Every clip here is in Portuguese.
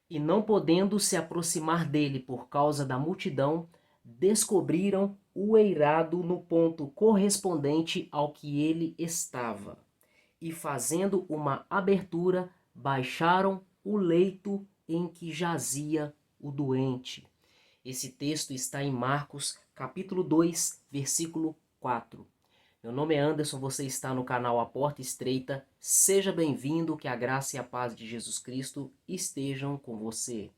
E não podendo se aproximar dele por causa da multidão, descobriram o eirado no ponto correspondente ao que ele estava. E fazendo uma abertura, baixaram o leito em que jazia o doente. Esse texto está em Marcos, capítulo 2, versículo 4. Meu nome é Anderson, você está no canal A Porta Estreita. Seja bem-vindo, que a graça e a paz de Jesus Cristo estejam com você.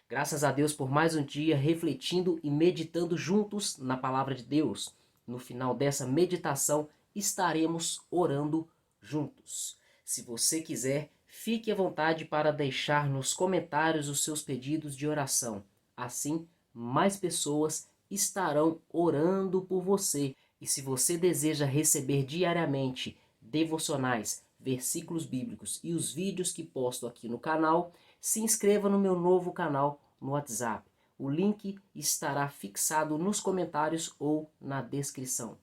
Graças a Deus por mais um dia refletindo e meditando juntos na palavra de Deus. No final dessa meditação estaremos orando juntos. Se você quiser, fique à vontade para deixar nos comentários os seus pedidos de oração. Assim, mais pessoas estarão orando por você. E se você deseja receber diariamente devocionais, versículos bíblicos e os vídeos que posto aqui no canal, se inscreva no meu novo canal no WhatsApp. O link estará fixado nos comentários ou na descrição.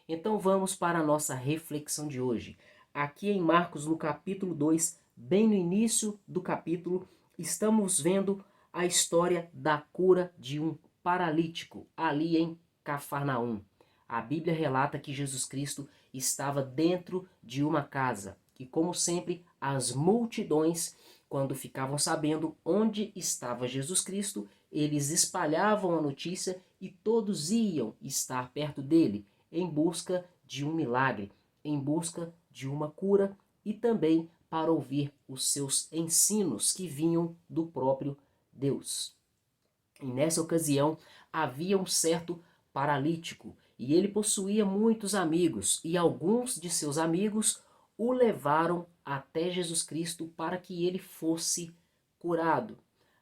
Então vamos para a nossa reflexão de hoje. Aqui em Marcos, no capítulo 2, bem no início do capítulo, estamos vendo a história da cura de um paralítico ali em Cafarnaum. A Bíblia relata que Jesus Cristo estava dentro de uma casa e, como sempre, as multidões, quando ficavam sabendo onde estava Jesus Cristo, eles espalhavam a notícia e todos iam estar perto dele em busca de um milagre, em busca de uma cura e também para ouvir os seus ensinos que vinham do próprio Deus. E nessa ocasião havia um certo paralítico e ele possuía muitos amigos, e alguns de seus amigos o levaram até Jesus Cristo para que ele fosse curado.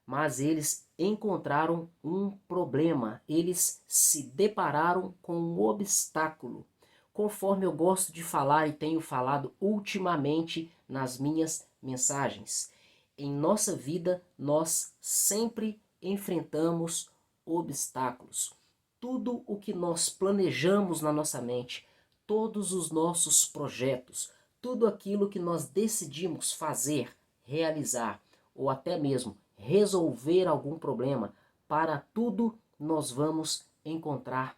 Mas eles encontraram um problema, eles se depararam com um obstáculo. Conforme eu gosto de falar e tenho falado ultimamente nas minhas mensagens, em nossa vida nós sempre enfrentamos obstáculos. Tudo o que nós planejamos na nossa mente, todos os nossos projetos, tudo aquilo que nós decidimos fazer, realizar ou até mesmo resolver algum problema, para tudo nós vamos encontrar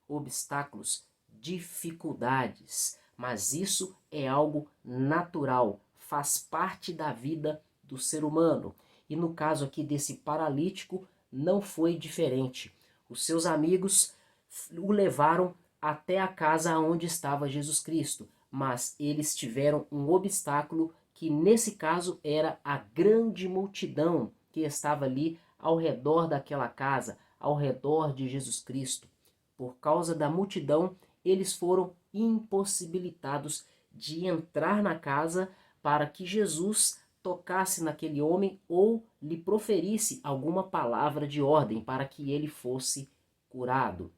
obstáculos, dificuldades. Mas isso é algo natural, faz parte da vida do ser humano. E no caso aqui desse paralítico, não foi diferente. Os seus amigos o levaram até a casa onde estava Jesus Cristo, mas eles tiveram um obstáculo que nesse caso era a grande multidão que estava ali ao redor daquela casa, ao redor de Jesus Cristo. Por causa da multidão, eles foram impossibilitados de entrar na casa para que Jesus tocasse naquele homem ou lhe proferisse alguma palavra de ordem para que ele fosse curado.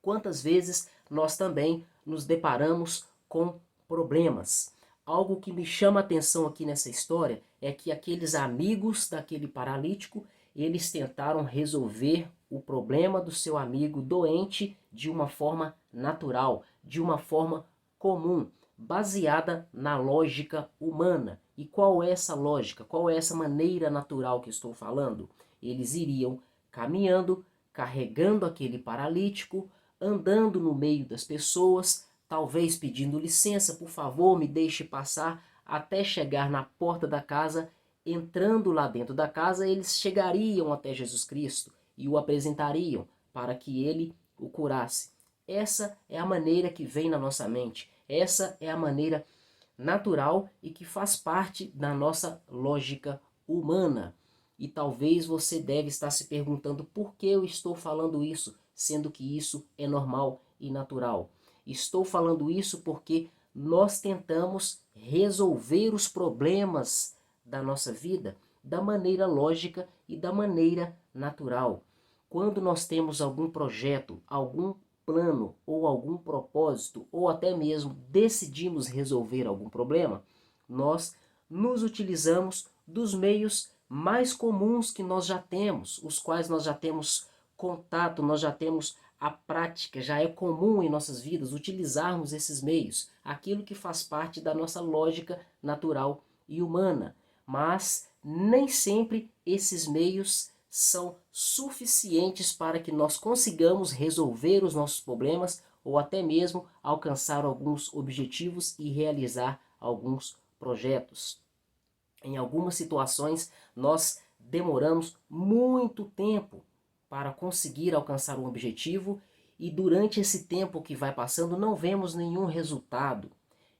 Quantas vezes nós também nos deparamos com problemas? Algo que me chama a atenção aqui nessa história é que aqueles amigos daquele paralítico, eles tentaram resolver o problema do seu amigo doente de uma forma natural, de uma forma comum, baseada na lógica humana. E qual é essa lógica? Qual é essa maneira natural que estou falando? Eles iriam caminhando, carregando aquele paralítico, andando no meio das pessoas, talvez pedindo licença, por favor, me deixe passar, até chegar na porta da casa. Entrando lá dentro da casa, eles chegariam até Jesus Cristo e o apresentariam para que ele o curasse. Essa é a maneira que vem na nossa mente, essa é a maneira natural e que faz parte da nossa lógica humana. E talvez você deve estar se perguntando por que eu estou falando isso, sendo que isso é normal e natural. Estou falando isso porque nós tentamos resolver os problemas da nossa vida da maneira lógica e da maneira natural. Quando nós temos algum projeto, algum plano ou algum propósito, ou até mesmo decidimos resolver algum problema, nós nos utilizamos dos meios mais comuns que nós já temos, os quais nós já temos contato, nós já temos a prática, já é comum em nossas vidas utilizarmos esses meios, aquilo que faz parte da nossa lógica natural e humana, mas nem sempre esses meios são suficientes para que nós consigamos resolver os nossos problemas ou até mesmo alcançar alguns objetivos e realizar alguns projetos. Em algumas situações, nós demoramos muito tempo para conseguir alcançar um objetivo e durante esse tempo que vai passando não vemos nenhum resultado.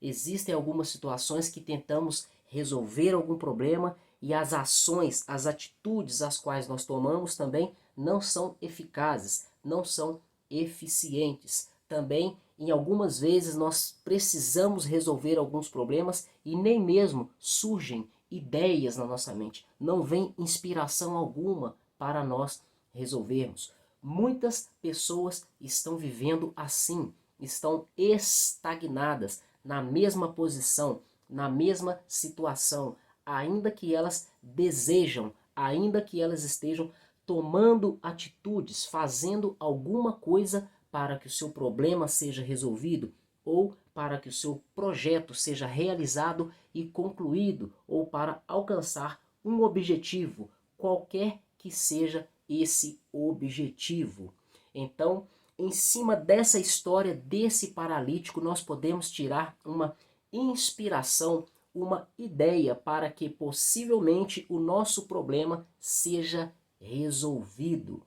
Existem algumas situações que tentamos resolver algum problema e as ações, as atitudes as quais nós tomamos também não são eficazes, não são eficientes. Também, em algumas vezes, nós precisamos resolver alguns problemas e nem mesmo surgem ideias na nossa mente, não vem inspiração alguma para nós resolvermos. Muitas pessoas estão vivendo assim, estão estagnadas na mesma posição, na mesma situação, ainda que elas desejam, ainda que elas estejam tomando atitudes, fazendo alguma coisa para que o seu problema seja resolvido ou para que o seu projeto seja realizado e concluído ou para alcançar um objetivo, qualquer que seja esse objetivo. Então, em cima dessa história desse paralítico, nós podemos tirar uma inspiração, uma ideia para que possivelmente o nosso problema seja resolvido.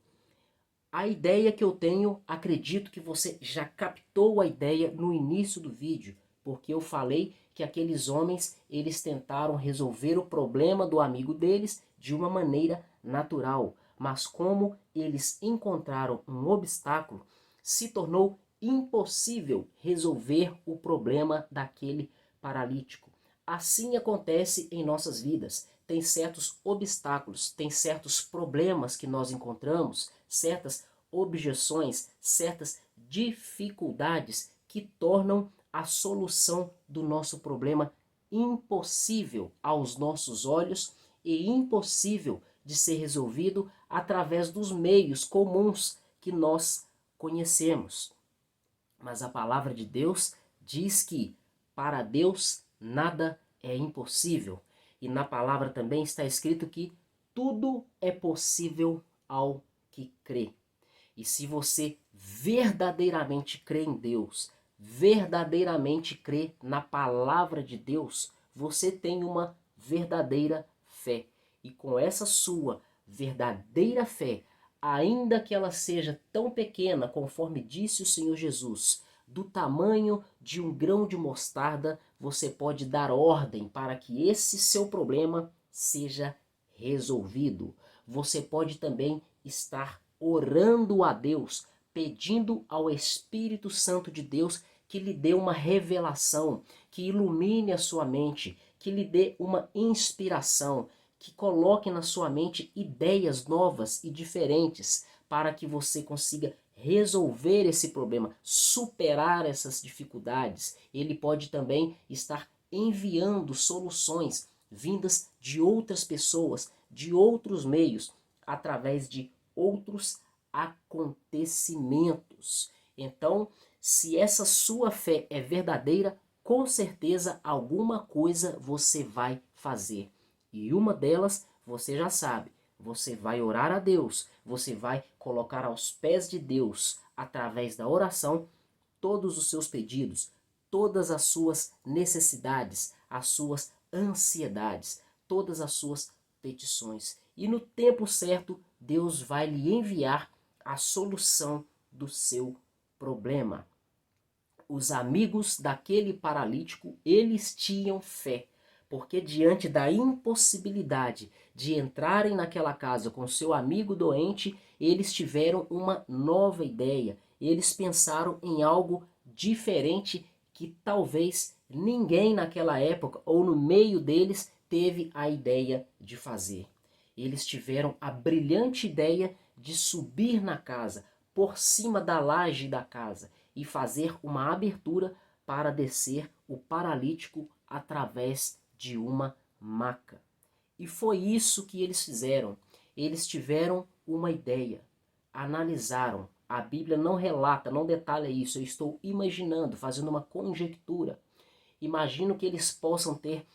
A ideia que eu tenho, acredito que você já captou a ideia no início do vídeo, porque eu falei que aqueles homens, eles tentaram resolver o problema do amigo deles de uma maneira natural, mas como eles encontraram um obstáculo, se tornou impossível resolver o problema daquele paralítico. Assim acontece em nossas vidas. Tem certos obstáculos, tem certos problemas que nós encontramos, certas objeções, certas dificuldades que tornam a solução do nosso problema impossível aos nossos olhos e impossível de ser resolvido através dos meios comuns que nós conhecemos. Mas a palavra de Deus diz que para Deus nada é impossível. E na palavra também está escrito que tudo é possível ao que crê. E se você verdadeiramente crê em Deus, verdadeiramente crê na palavra de Deus, você tem uma verdadeira fé. E com essa sua verdadeira fé, ainda que ela seja tão pequena, conforme disse o Senhor Jesus, do tamanho de um grão de mostarda, você pode dar ordem para que esse seu problema seja resolvido. Você pode também estar orando a Deus, pedindo ao Espírito Santo de Deus que lhe dê uma revelação, que ilumine a sua mente, que lhe dê uma inspiração, que coloque na sua mente ideias novas e diferentes para que você consiga resolver esse problema, superar essas dificuldades. Ele pode também estar enviando soluções vindas de outras pessoas, de outros meios, através de outros acontecimentos. Então, se essa sua fé é verdadeira, com certeza alguma coisa você vai fazer. E uma delas, você já sabe, você vai orar a Deus, você vai colocar aos pés de Deus, através da oração, todos os seus pedidos, todas as suas necessidades, as suas ansiedades, todas as suas petições. E no tempo certo, Deus vai lhe enviar a solução do seu problema. Os amigos daquele paralítico, eles tinham fé, porque diante da impossibilidade de entrarem naquela casa com seu amigo doente, eles tiveram uma nova ideia. Eles pensaram em algo diferente que talvez ninguém naquela época ou no meio deles teve a ideia de fazer. Eles tiveram a brilhante ideia de subir na casa, por cima da laje da casa, e fazer uma abertura para descer o paralítico através de uma maca. E foi isso que eles fizeram. Eles tiveram uma ideia, analisaram. A Bíblia não relata, não detalha isso, eu estou imaginando, fazendo uma conjectura. Imagino que eles possam ter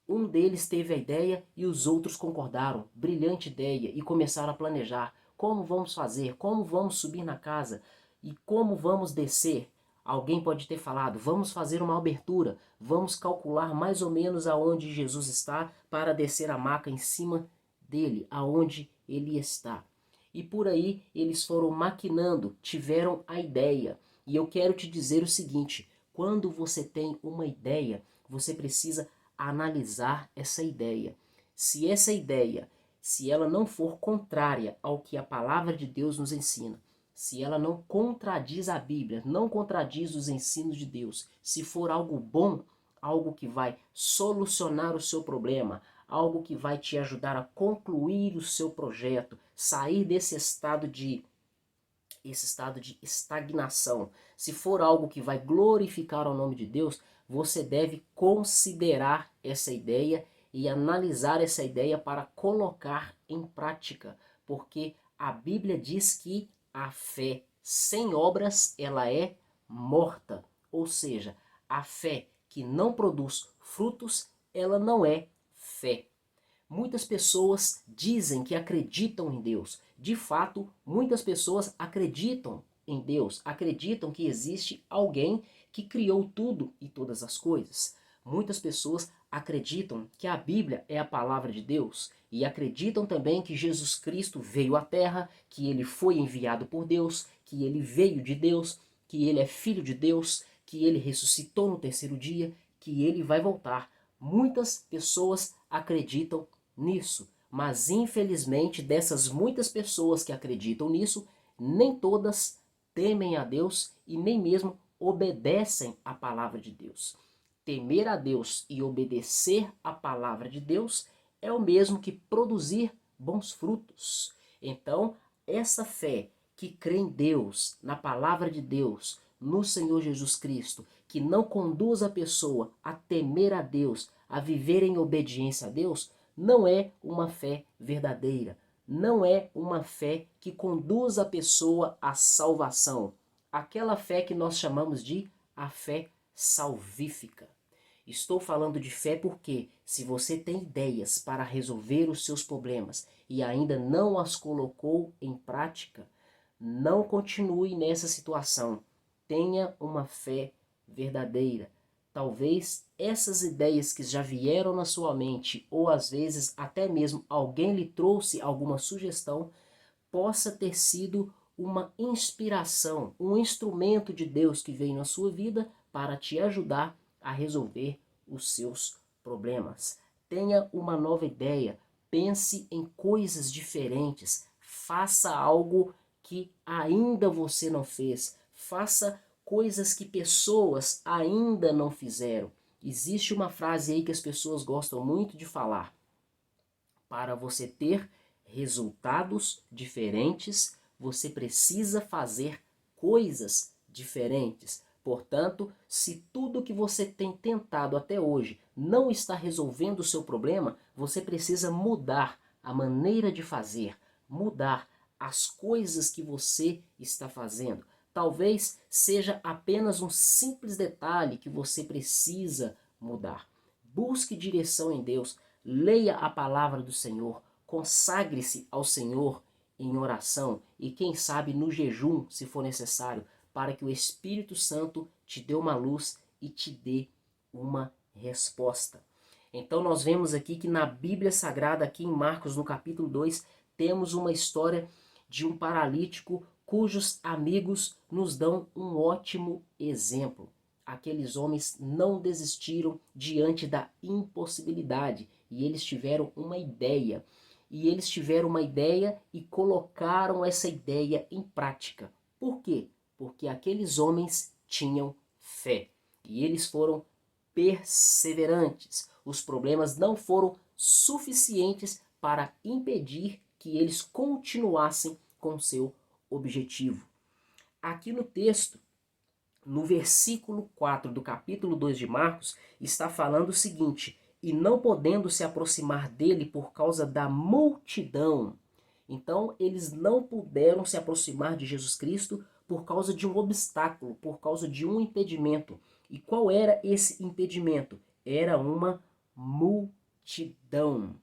Um deles teve a ideia e os outros concordaram. Brilhante ideia, e começaram a planejar. Como vamos fazer? Como vamos subir na casa? E como vamos descer? Alguém pode ter falado, vamos fazer uma abertura, vamos calcular mais ou menos aonde Jesus está para descer a maca em cima dele, aonde ele está. E por aí eles foram maquinando, tiveram a ideia. E eu quero te dizer o seguinte, quando você tem uma ideia, você precisa analisar essa ideia. Se essa ideia, se ela não for contrária ao que a palavra de Deus nos ensina, se ela não contradiz a Bíblia, não contradiz os ensinos de Deus, se for algo bom, algo que vai solucionar o seu problema, algo que vai te ajudar a concluir o seu projeto, sair desse estado de estagnação, se for algo que vai glorificar o nome de Deus, você deve considerar essa ideia e analisar essa ideia para colocar em prática, porque a Bíblia diz que a fé sem obras ela é morta, ou seja, a fé que não produz frutos, ela não é fé. Muitas pessoas dizem que acreditam em Deus. De fato, muitas pessoas acreditam em Deus, acreditam que existe alguém que criou tudo e todas as coisas. Muitas pessoas acreditam que a Bíblia é a palavra de Deus e acreditam também que Jesus Cristo veio à Terra, que ele foi enviado por Deus, que ele veio de Deus, que ele é filho de Deus, que ele ressuscitou no terceiro dia, que ele vai voltar. Muitas pessoas acreditam nisso, mas infelizmente dessas muitas pessoas que acreditam nisso, nem todas temem a Deus e nem mesmo obedecem à palavra de Deus. Temer a Deus e obedecer à palavra de Deus é o mesmo que produzir bons frutos. Então, essa fé que crê em Deus, na palavra de Deus, no Senhor Jesus Cristo, que não conduz a pessoa a temer a Deus, a viver em obediência a Deus, não é uma fé verdadeira, não é uma fé que conduz a pessoa à salvação. Aquela fé que nós chamamos de a fé salvífica. Estou falando de fé porque, se você tem ideias para resolver os seus problemas e ainda não as colocou em prática, não continue nessa situação. Tenha uma fé verdadeira. Talvez essas ideias que já vieram na sua mente, ou às vezes até mesmo alguém lhe trouxe alguma sugestão, possa ter sido uma inspiração, um instrumento de Deus que veio na sua vida para te ajudar a resolver os seus problemas. Tenha uma nova ideia, pense em coisas diferentes, faça algo que ainda você não fez, faça coisas que pessoas ainda não fizeram. Existe uma frase aí que as pessoas gostam muito de falar. Para você ter resultados diferentes, você precisa fazer coisas diferentes. Portanto, se tudo que você tem tentado até hoje não está resolvendo o seu problema, você precisa mudar a maneira de fazer, mudar as coisas que você está fazendo. Talvez seja apenas um simples detalhe que você precisa mudar. Busque direção em Deus, leia a palavra do Senhor, consagre-se ao Senhor em oração e quem sabe no jejum, se for necessário, para que o Espírito Santo te dê uma luz e te dê uma resposta. Então nós vemos aqui que na Bíblia Sagrada, aqui em Marcos, no capítulo 2, temos uma história de um paralítico cujos amigos nos dão um ótimo exemplo. Aqueles homens não desistiram diante da impossibilidade e eles tiveram uma ideia. E eles tiveram uma ideia e colocaram essa ideia em prática. Por quê? Porque aqueles homens tinham fé e eles foram perseverantes. Os problemas não foram suficientes para impedir que eles continuassem com seu objetivo. Aqui no texto, no versículo 4 do capítulo 2 de Marcos, está falando o seguinte: e não podendo se aproximar dele por causa da multidão. Então, eles não puderam se aproximar de Jesus Cristo por causa de um obstáculo, por causa de um impedimento. E qual era esse impedimento? Era uma multidão. multidão.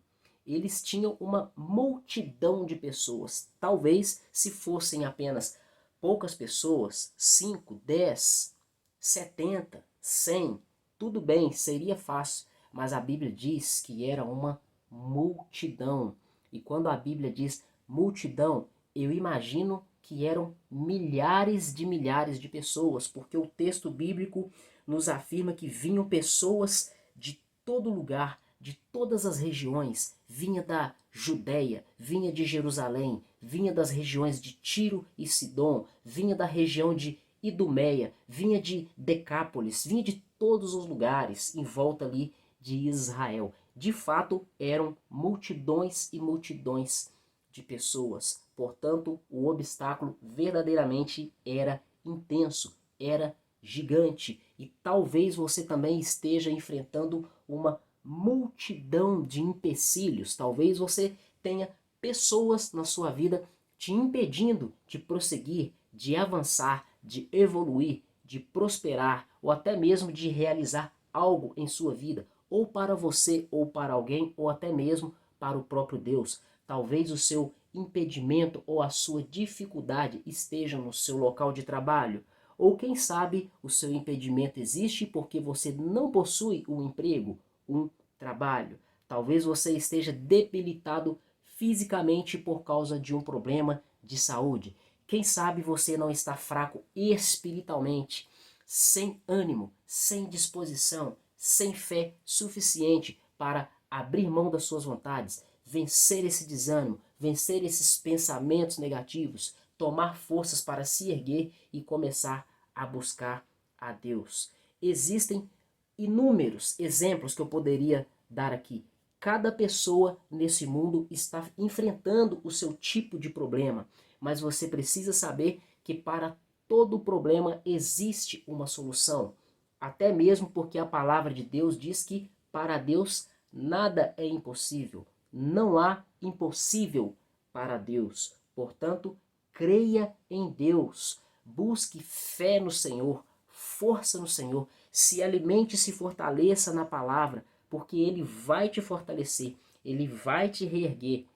Eles tinham uma multidão de pessoas. Talvez se fossem apenas poucas pessoas, 5, 10, 70, 100, tudo bem, seria fácil. Mas a Bíblia diz que era uma multidão. E quando a Bíblia diz multidão, eu imagino que eram milhares de pessoas, porque o texto bíblico nos afirma que vinham pessoas de todo lugar, de todas as regiões, vinha da Judéia, vinha de Jerusalém, vinha das regiões de Tiro e Sidom, vinha da região de Idumeia, vinha de Decápolis, vinha de todos os lugares em volta ali de Israel. De fato, eram multidões e multidões de pessoas. Portanto, o obstáculo verdadeiramente era intenso, era gigante. E talvez você também esteja enfrentando uma multidão de empecilhos. Talvez você tenha pessoas na sua vida te impedindo de prosseguir, de avançar, de evoluir, de prosperar ou até mesmo de realizar algo em sua vida, ou para você, ou para alguém, ou até mesmo para o próprio Deus. Talvez o seu impedimento ou a sua dificuldade esteja no seu local de trabalho, ou quem sabe o seu impedimento existe porque você não possui um emprego, um trabalho. Talvez você esteja debilitado fisicamente por causa de um problema de saúde. Quem sabe você não está fraco espiritualmente, sem ânimo, sem disposição, sem fé suficiente para abrir mão das suas vontades, vencer esse desânimo, vencer esses pensamentos negativos, tomar forças para se erguer e começar a buscar a Deus. Existem inúmeros exemplos que eu poderia dar aqui. Cada pessoa nesse mundo está enfrentando o seu tipo de problema, mas você precisa saber que para todo problema existe uma solução. Até mesmo porque a palavra de Deus diz que para Deus nada é impossível. Não há impossível para Deus. Portanto, creia em Deus. Busque fé no Senhor, força no Senhor. Se alimente e se fortaleça na palavra, porque Ele vai te fortalecer, Ele vai te reerguer,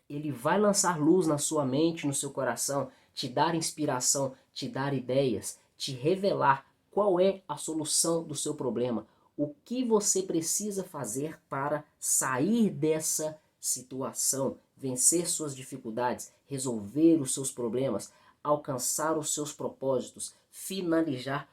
Ele vai lançar luz na sua mente, no seu coração, te dar inspiração, te dar ideias, te revelar qual é a solução do seu problema, o que você precisa fazer para sair dessa situação, vencer suas dificuldades, resolver os seus problemas, alcançar os seus propósitos, finalizar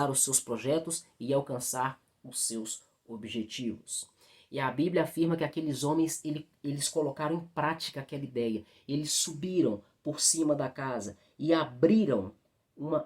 os seus projetos e alcançar os seus objetivos. E a Bíblia afirma que aqueles homens, eles colocaram em prática aquela ideia. Eles subiram por cima da casa e abriram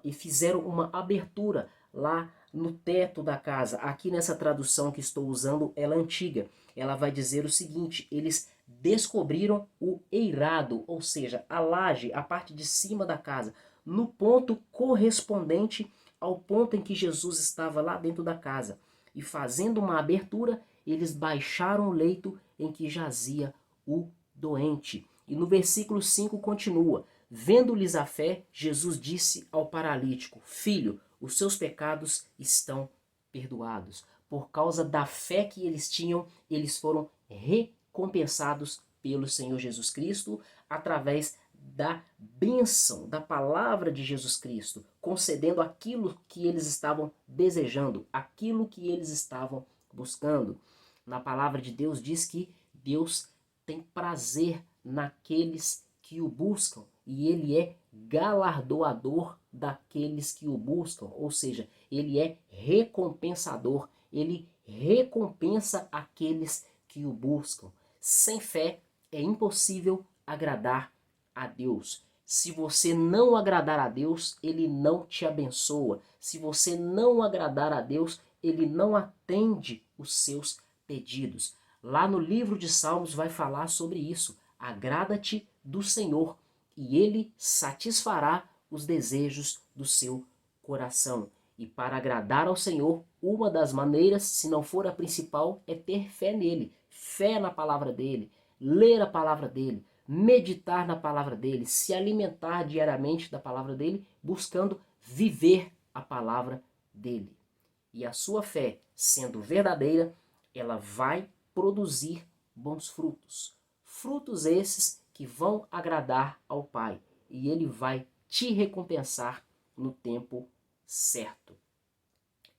e fizeram uma abertura lá no teto da casa. Aqui nessa tradução que estou usando, ela é antiga. Ela vai dizer o seguinte: eles descobriram o eirado, ou seja, a laje, a parte de cima da casa, no ponto correspondente ao ponto em que Jesus estava lá dentro da casa. E fazendo uma abertura, eles baixaram o leito em que jazia o doente. E no versículo 5 continua: vendo-lhes a fé, Jesus disse ao paralítico: filho, os seus pecados estão perdoados. Por causa da fé que eles tinham, eles foram recompensados pelo Senhor Jesus Cristo através da bênção, da palavra de Jesus Cristo, concedendo aquilo que eles estavam desejando, aquilo que eles estavam buscando. Na palavra de Deus diz que Deus tem prazer naqueles que o buscam e Ele é galardoador daqueles que o buscam, ou seja, Ele é recompensador, Ele recompensa aqueles que o buscam. Sem fé é impossível agradar a Deus. Se você não agradar a Deus, Ele não te abençoa. Se você não agradar a Deus, Ele não atende os seus pedidos. Lá no livro de Salmos vai falar sobre isso. Agrada-te do Senhor e Ele satisfará os desejos do seu coração. E para agradar ao Senhor, uma das maneiras, se não for a principal, é ter fé nele, fé na palavra dele, ler a palavra dele, meditar na palavra dele, se alimentar diariamente da palavra dele, buscando viver a palavra dele. E a sua fé, sendo verdadeira, ela vai produzir bons frutos. Frutos esses que vão agradar ao Pai. E Ele vai te recompensar no tempo certo.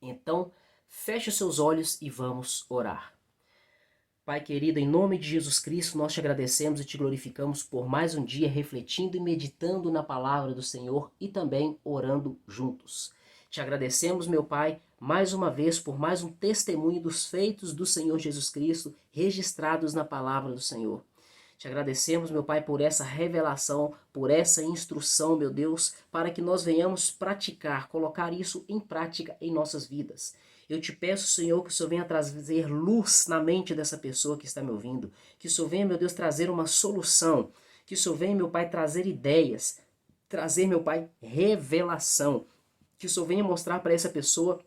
Então, feche os seus olhos e vamos orar. Pai querido, em nome de Jesus Cristo, nós te agradecemos e te glorificamos por mais um dia refletindo e meditando na palavra do Senhor e também orando juntos. Te agradecemos, meu Pai, mais uma vez por mais um testemunho dos feitos do Senhor Jesus Cristo registrados na palavra do Senhor. Te agradecemos, meu Pai, por essa revelação, por essa instrução, meu Deus, para que nós venhamos praticar, colocar isso em prática em nossas vidas. Eu te peço, Senhor, que o Senhor venha trazer luz na mente dessa pessoa que está me ouvindo. Que o Senhor venha, meu Deus, trazer uma solução. Que o Senhor venha, meu Pai, trazer ideias. Trazer, meu Pai, revelação. Que o Senhor venha mostrar para essa pessoa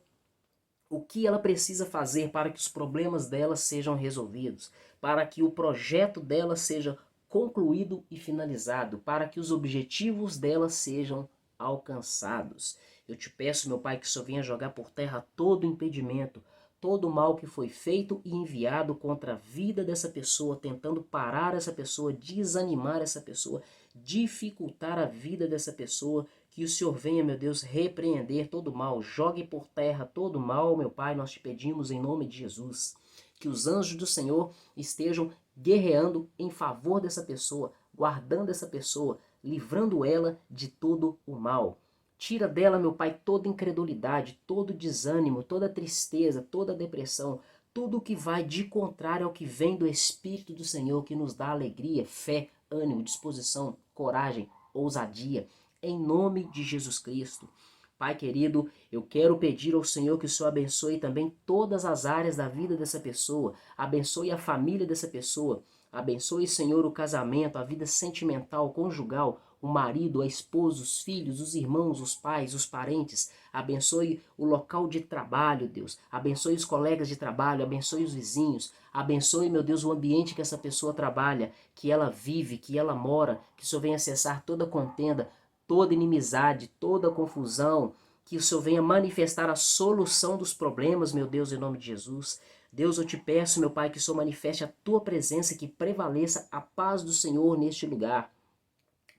o que ela precisa fazer para que os problemas dela sejam resolvidos, para que o projeto dela seja concluído e finalizado, para que os objetivos dela sejam alcançados. Eu te peço, meu Pai, que o Senhor venha jogar por terra todo impedimento, todo o mal que foi feito e enviado contra a vida dessa pessoa, tentando parar essa pessoa, desanimar essa pessoa, dificultar a vida dessa pessoa. Que o Senhor venha, meu Deus, repreender todo mal, jogue por terra todo mal, meu Pai, nós te pedimos em nome de Jesus. Que os anjos do Senhor estejam guerreando em favor dessa pessoa, guardando essa pessoa, livrando ela de todo o mal. Tira dela, meu Pai, toda incredulidade, todo desânimo, toda tristeza, toda depressão, tudo que vai de contrário ao que vem do Espírito do Senhor, que nos dá alegria, fé, ânimo, disposição, coragem, ousadia. Em nome de Jesus Cristo. Pai querido, eu quero pedir ao Senhor que o Senhor abençoe também todas as áreas da vida dessa pessoa, abençoe a família dessa pessoa, abençoe, Senhor, o casamento, a vida sentimental, conjugal, o marido, a esposa, os filhos, os irmãos, os pais, os parentes, abençoe o local de trabalho, Deus, abençoe os colegas de trabalho, abençoe os vizinhos, abençoe, meu Deus, o ambiente que essa pessoa trabalha, que ela vive, que ela mora, que o Senhor venha cessar toda contenda, toda inimizade, toda confusão, que o Senhor venha manifestar a solução dos problemas, meu Deus, em nome de Jesus. Deus, eu te peço, meu Pai, que o Senhor manifeste a tua presença, que prevaleça a paz do Senhor neste lugar.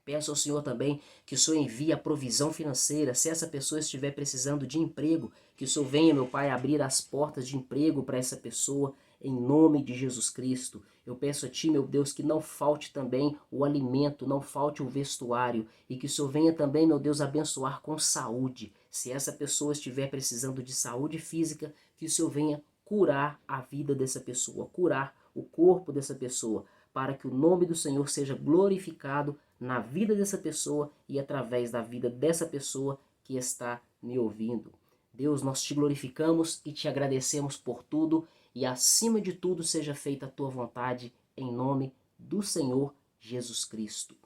Peço ao Senhor também que o Senhor envie a provisão financeira. Se essa pessoa estiver precisando de emprego, que o Senhor venha, meu Pai, abrir as portas de emprego para essa pessoa, em nome de Jesus Cristo. Eu peço a Ti, meu Deus, que não falte também o alimento, não falte o vestuário, e que o Senhor venha também, meu Deus, abençoar com saúde. Se essa pessoa estiver precisando de saúde física, que o Senhor venha curar a vida dessa pessoa, curar o corpo dessa pessoa, para que o nome do Senhor seja glorificado na vida dessa pessoa e através da vida dessa pessoa que está me ouvindo. Deus, nós te glorificamos e te agradecemos por tudo e acima de tudo seja feita a tua vontade em nome do Senhor Jesus Cristo.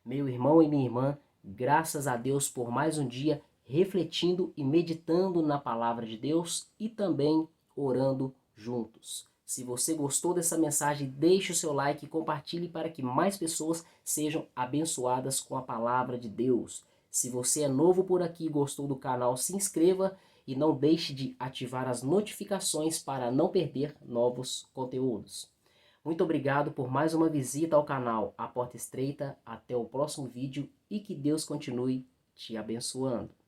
Meu irmão e minha irmã, graças a Deus por mais um dia refletindo e meditando na palavra de Deus e também orando juntos. Se você gostou dessa mensagem, deixe o seu like e compartilhe para que mais pessoas sejam abençoadas com a palavra de Deus. Se você é novo por aqui e gostou do canal, se inscreva e não deixe de ativar as notificações para não perder novos conteúdos. Muito obrigado por mais uma visita ao canal A Porta Estreita. Até o próximo vídeo e que Deus continue te abençoando.